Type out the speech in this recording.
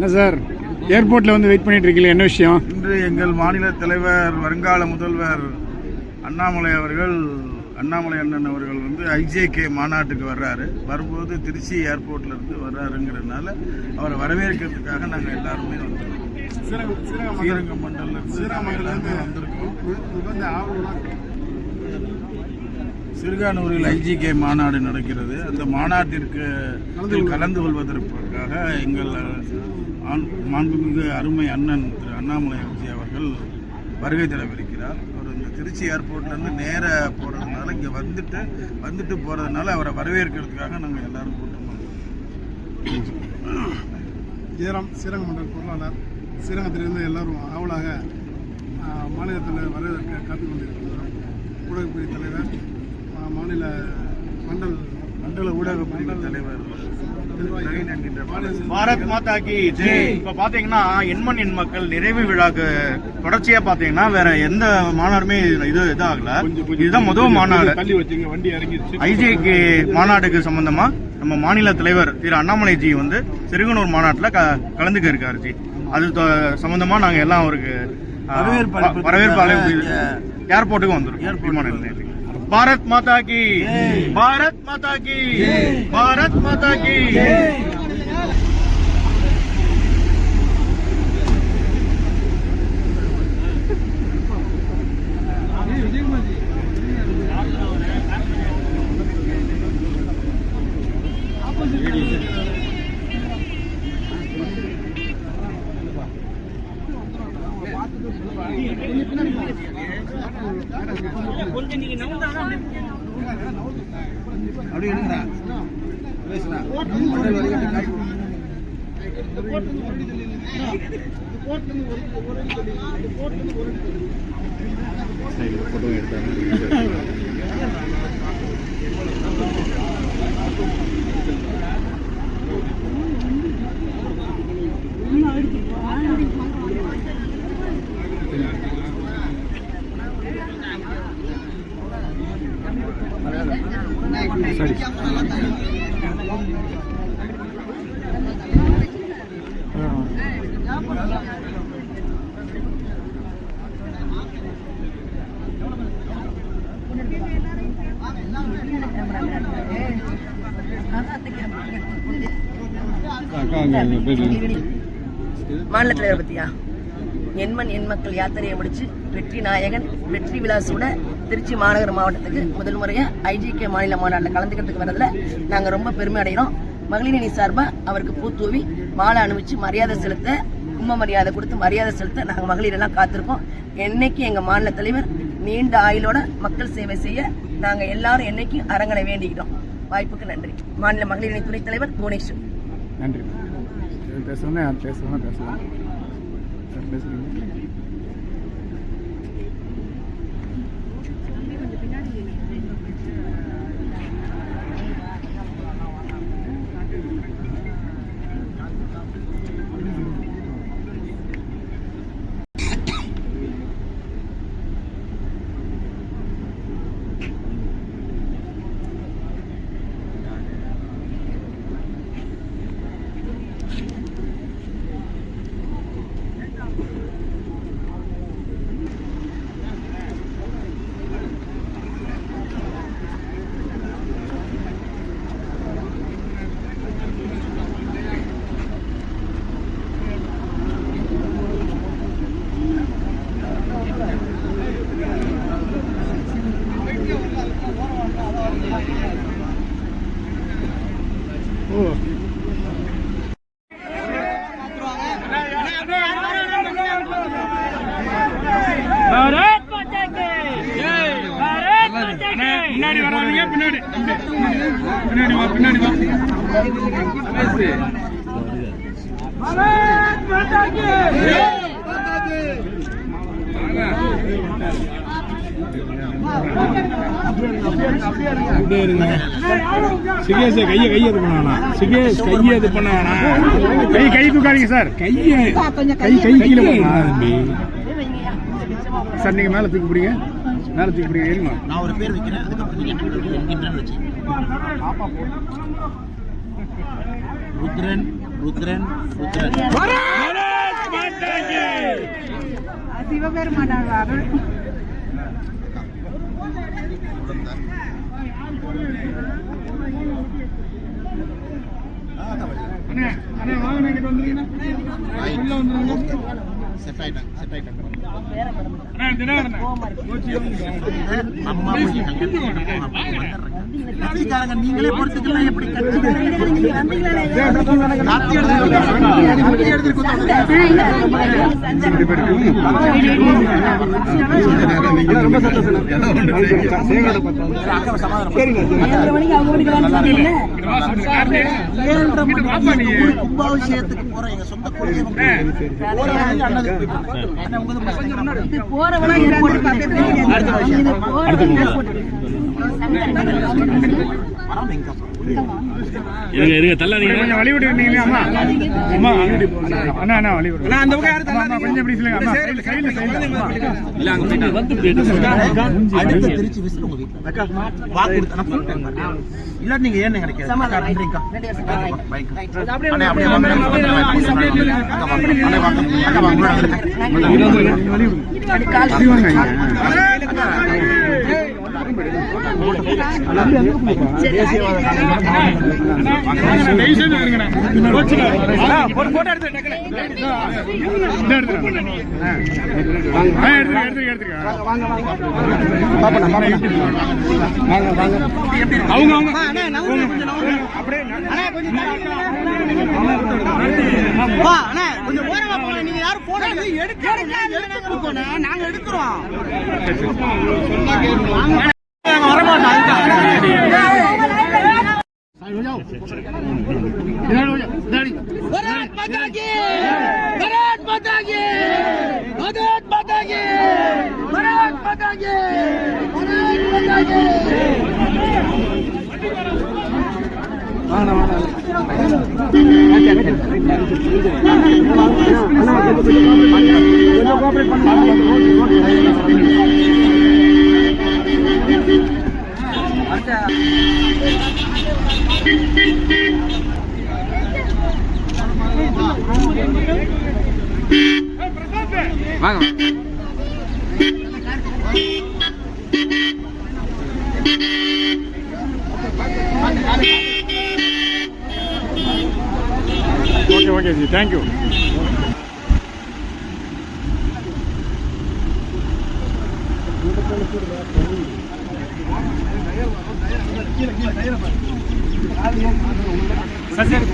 என்ன சார் ஏர்போர்ட்டில் வந்து வெயிட் பண்ணிட்டு இருக்கீங்க, என்ன விஷயம்? இன்று எங்கள் மாநில தலைவர் வருங்கால முதல்வர் அண்ணாமலை அண்ணன் அவர்கள் வந்து ஐஜேகே மாநாட்டுக்கு வர்றாரு. வரும்போது திருச்சி ஏர்போர்ட்ல இருந்து வர்றாருங்கிறதுனால அவரை வரவேற்கிறதுக்காக நாங்கள் எல்லாருமே வந்திருக்கோம். ஸ்ரீரங்கம் மண்டலிருந்து வந்திருக்கோம். சிறுகானூரில் ஐஜிகே மாநாடு நடக்கிறது. அந்த மாநாட்டிற்கு கலந்து கொள்வதற்காக எங்கள் மாண்புமிகு அருமை அண்ணன் திரு அண்ணாமலை அவர்கள் வருகை தரவிருக்கிறார். அவர் இந்த திருச்சி ஏர்போர்ட்லேருந்து நேராக போகிறதுனால இங்கே வந்துட்டு போகிறதுனால அவரை வரவேற்கிறதுக்காக நாங்கள் எல்லாரும் கூட்டம் ஜெயராம் ஸ்ரீரங்கம் மண்டல பொருளாளர், ஸ்ரீரங்கத்திலிருந்து எல்லாரும் ஆவலாக மாநிலத்தில் வரவேற்க காத்துக் கொண்டிருக்கின்றோம். ஊடகப்பிரிவு தலைவர், மாநில மண்டல ஊடகப்பிரிவு தலைவர் பாரத் மாதா கி ஜெய். இப்ப பாத்தீங்கன்னா எண்மண் எண் மக்கள் நிறைவு விழாக்கு தொடர்ச்சியா பாத்தீங்கன்னா வேற எந்த மாநாடுமே இதாகல. இதுதான் முதல் மாநாடு. ஐஜேகே மாநாடுக்கு சம்பந்தமா நம்ம மாநில தலைவர் திரு அண்ணாமலைஜி வந்து சிறுகனூர் மாநாட்டுல கலந்துக்க இருக்காரு ஜி. அது சம்பந்தமா நாங்க எல்லாம் அவருக்கு வரவேற்பு ஏர்போர்ட்டுக்கு வந்துடும். விமான நிலையத்துக்கு भारत माता की, भारत माता की, भारत माता की. அப்படி எடுங்கடா பேசுனா போட்டோ எடுத்தாங்க. சரி மாநில தலைவர் பத்தியா எண்மண் எண் மக்கள் யாத்திரையை முடிச்சு வெற்றி நாயகன் வெற்றி விலாசோட திருச்சி மாநகர மாவட்டத்துக்கு முதல் முறையா ஐஜிகே மாநில மாநாட்டில் கலந்துக்கிறதுக்கு வரதுல நாங்க ரொம்ப பெருமை அடைகிறோம். மகளிர் அணி சார்பா அவருக்கு பூத்தூவி மாலை அணிவிச்சு மரியாதை செலுத்த, கும்ப மரியாதை கொடுத்து மரியாதை செலுத்த நாங்க மகளிர் எல்லாம் காத்திருக்கோம். என்னைக்கு எங்க மாநில தலைவர் நீண்ட ஆயுளோட மக்கள் சேவை செய்ய நாங்க எல்லாரும் என்னைக்கும் அரங்கனை வேண்டிக்கிட்டோம். வாய்ப்புக்கு நன்றி. மாநில மகளிர் அணி துணைத் தலைவர் புவனேஷ். நன்றி. பேசலாம். பின்னாடி வராதீங்க, பின்னாடி சிகேஷ் கையை இது பண்ணானா? சிகேஷ் கையை இது பண்ணானா? கை தூக்காதீங்க சார். கை கீழே தம்பி சார். நீங்க மேல தூக்கி பிடிங்க, மேல தூக்கி பிடிங்க. ஏறிமா நான் ஒரு பேர் வைக்கிறேன். அதுக்கப்புறம் ருத்ரன் ருத்ரன் சிவபெருமானார் கட்சிக்காரங்க நீங்களே பொறுத்துக்கலாம் எப்படி கும்பாபிஷேகத்துக்கு போற எங்க சொந்த இருங்க தள்ளாதீங்க கொஞ்சம் வழி விட்டுருந்தீங்களே அம்மா அம்மா அண்ணா அண்ணா வழி விட்டு அந்த பக்கம் யாரும் தள்ளாதீங்க கொஞ்சம் எப்படி சொல்லுங்க அம்மா சைடுல இல்ல அங்க போயிட்டு அடுத்து திருச்சி விசில் உங்க வீட்டுல வாக்கு கொடுத்தா ஃபுல் டைம் இல்ல நீங்க ஏன் நினைக்கிறீங்க நாங்க எடுக்கிறோம் ஓகே ஜி தேங்க்யூ சரி